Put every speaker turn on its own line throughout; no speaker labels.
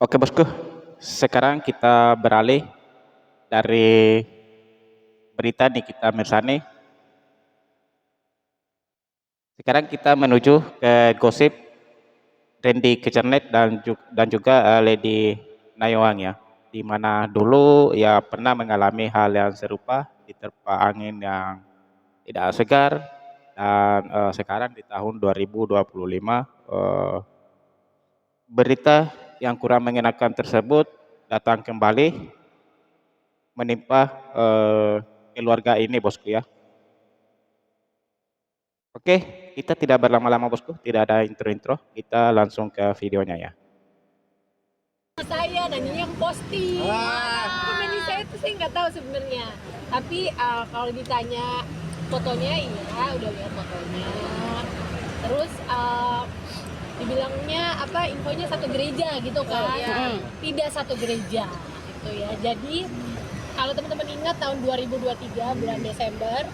Oke bosku, sekarang kita beralih dari berita Nikita Mirzani. Sekarang kita menuju ke gosip Randy Kecernet dan juga Lady Nayowang ya. Di mana dulu ya pernah mengalami hal yang serupa diterpa angin yang tidak segar dan sekarang di tahun 2025 berita yang kurang mengenakan tersebut datang kembali menimpa keluarga ini bosku ya. Oke, kita tidak berlama-lama bosku, tidak ada intro-intro, kita langsung ke videonya ya.
Saya dan ini yang posting. Komen saya itu saya nggak tahu sebenarnya. Tapi kalau ditanya fotonya, iya udah lihat fotonya. Terus dibilangnya apa infonya satu gereja gitu kan? Tidak satu gereja gitu ya. Jadi kalau teman-teman ingat tahun 2023 bulan Desember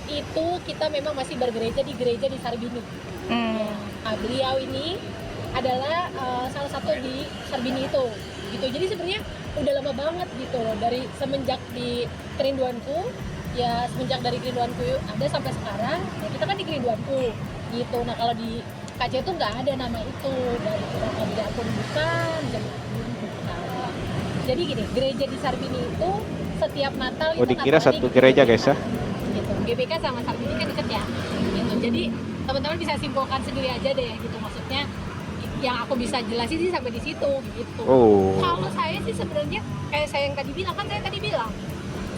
itu kita memang masih bergereja di gereja di Sarbini. Ya, beliau ini adalah salah satu di Sarbini itu gitu. Jadi sebenarnya udah lama banget gitu loh, dari semenjak di Kerinduanku ya, semenjak dari Kerinduanku ada sampai sekarang ya, kita kan di Kerinduanku gitu. Nah kalau di KC itu nggak ada nama itu, dari gereja pun bukan, jemaat pun bukan. Jadi gini, gereja di Sarbini itu setiap Natal
Oh
itu
dikira
Natalnya
satu
di
gereja
GBK
guys ya.
gitu. GBK sama Sarbini kan deket ya gitu. Jadi teman-teman bisa simpulkan sendiri aja deh gitu, maksudnya yang aku bisa jelasin sih sampai di situ gitu.
Oh,
Kalau saya sih sebenarnya kayak saya yang tadi bilang, kan saya tadi bilang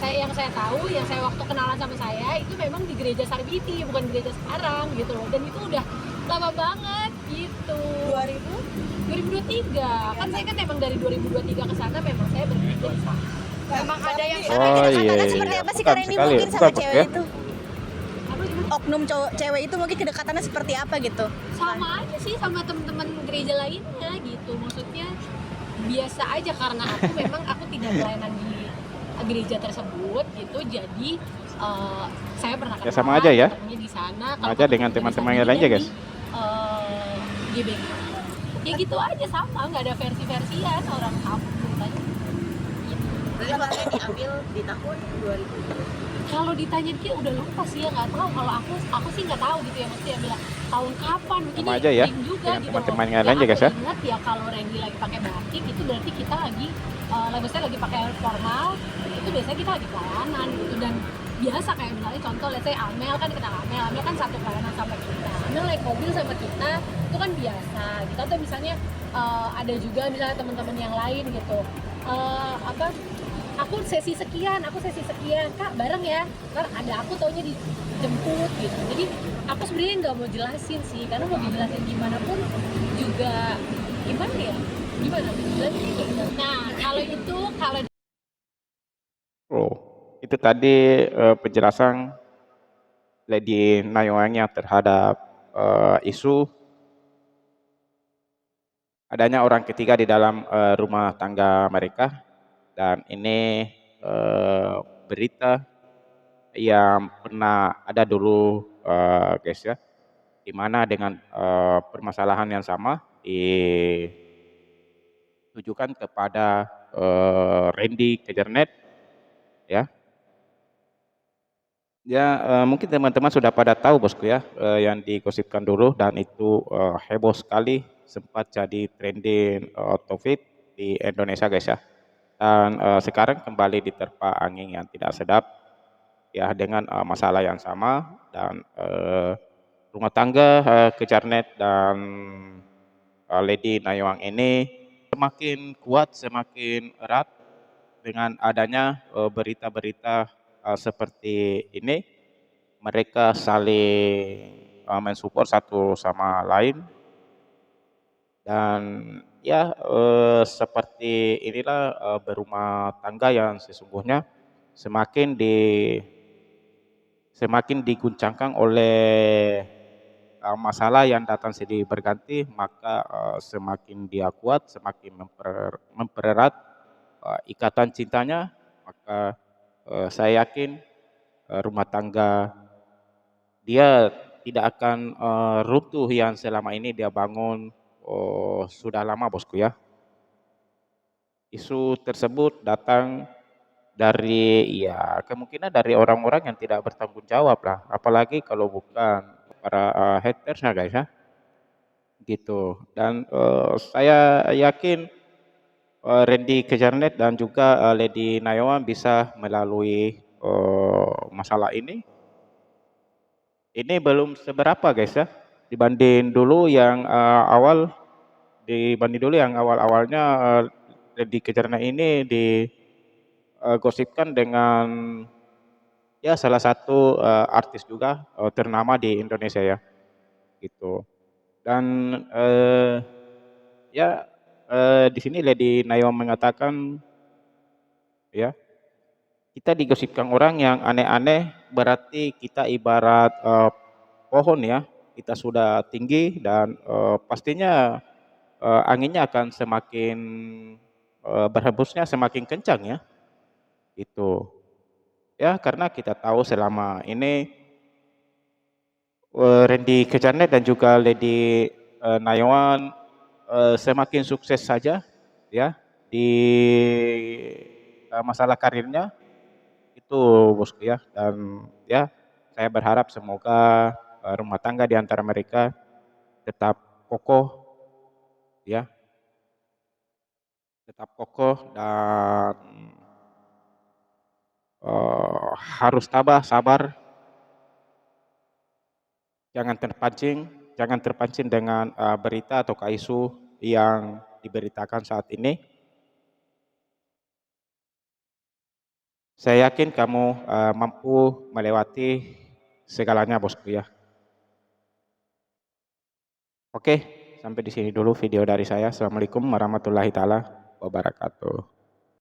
saya tahu, yang saya waktu kenalan sama saya itu memang di gereja Sarbini, bukan gereja sekarang gitu loh. Dan itu udah lama banget gitu. 2023 kan saya kan emang dari 2023 ke sana memang saya bergereja di sana.
Memang ada yang
oh iya,
kedekatannya
iya.
seperti apa sih
Bukan
kalian ini
sekali,
mungkin
bukan
sama
bosku
cewek
ya.
itu?
Apa gimana?
Oknum cowok cewek itu mungkin kedekatannya seperti apa gitu?
Sama aja sih sama teman-teman gereja lainnya gitu, maksudnya biasa aja karena aku tidak pelayanan di gereja tersebut gitu. Jadi saya pernah
Ya
kenal
sama aja ya,
ketemunya di sana,
sama
kalau
aja
ketemu
dengan
juga di
teman-teman yang
Sarbini
lainnya
dan di
guys.
GBK ya gitu aja, sama nggak ada versi-versian orang kampung ceritanya.
Berarti kalian diambil di tahun 2000.
Kalau ditanya dia udah lupa sih ya, nggak tahu. Kalau aku sih nggak tahu gitu ya, mesti ya bilang tahun kapan ini.
Sama aja ya,
Ring juga
dengan
gitu
teman-teman
loh.
yang lain ya guys ya.
Aku ingat ya kalau Randy lagi pakai batik itu berarti kita lagi saya lagi pakai formal, itu biasanya kita lagi pelayanan gitu. Dan biasa kayak misalnya contoh, let's say Amel kan kenal Amel kan satu pelayanan sama kita, Amel naik mobil sama kita itu kan biasa gitu. Atau misalnya ada juga misalnya teman-teman yang lain gitu, apa aku sesi sekian kak bareng ya, ntar ada aku taunya dijemput gitu. Jadi aku sebenarnya nggak mau jelasin sih, karena mau dijelasin gimana pun juga gimana ya, gimana jelasin gitu. Nah kalau
Oh, itu tadi penjelasan Lady Nayoangnya terhadap isu adanya orang ketiga di dalam rumah tangga mereka, dan ini eh, berita yang pernah ada dulu guys ya, di mana dengan permasalahan yang sama ditujukan kepada Randy Kejernet ya. Ya mungkin teman-teman sudah pada tahu bosku ya, yang digosipkan dulu dan itu heboh sekali, sempat jadi trending topik di Indonesia guys ya. Dan sekarang kembali diterpa angin yang tidak sedap ya, dengan masalah yang sama, dan rumah tangga Kejarnet dan Lady Nayowang ini semakin kuat, semakin erat dengan adanya berita-berita seperti ini. Mereka saling mensupport satu sama lain, dan ya seperti inilah berumah tangga yang sesungguhnya semakin semakin diguncangkan oleh masalah yang datang silih berganti, maka semakin dia kuat, semakin mempererat ikatan cintanya, maka saya yakin rumah tangga dia tidak akan runtuh yang selama ini dia bangun sudah lama bosku ya. isu tersebut datang dari ya kemungkinan dari orang-orang yang tidak bertanggung jawab lah, apalagi kalau bukan para hatersnya guys ya, gitu. Dan saya yakin Randy Kejarnet dan juga Lady Nayawan bisa melalui masalah ini. Ini belum seberapa guys ya, dibanding dulu yang awal-awalnya Randy Kejarnet ini digosipkan dengan ya salah satu artis juga ternama di Indonesia ya, gitu. Dan ya di sini Lady Nayawan mengatakan ya, kita digosipkan orang yang aneh-aneh, berarti kita ibarat pohon ya, kita sudah tinggi dan pastinya anginnya akan semakin berhembusnya semakin kencang ya, itu. Ya karena kita tahu selama ini Randy Kejarnet dan juga Lady Nayawan semakin sukses saja ya di masalah karirnya itu bosku ya. Dan ya saya berharap semoga rumah tangga di antara mereka tetap kokoh ya, tetap kokoh dan harus tabah, sabar, jangan terpancing dengan berita atau isu yang diberitakan saat ini. Saya yakin kamu mampu melewati segalanya bosku ya. Oke, sampai di sini dulu video dari saya. Assalamualaikum warahmatullahi taala wabarakatuh.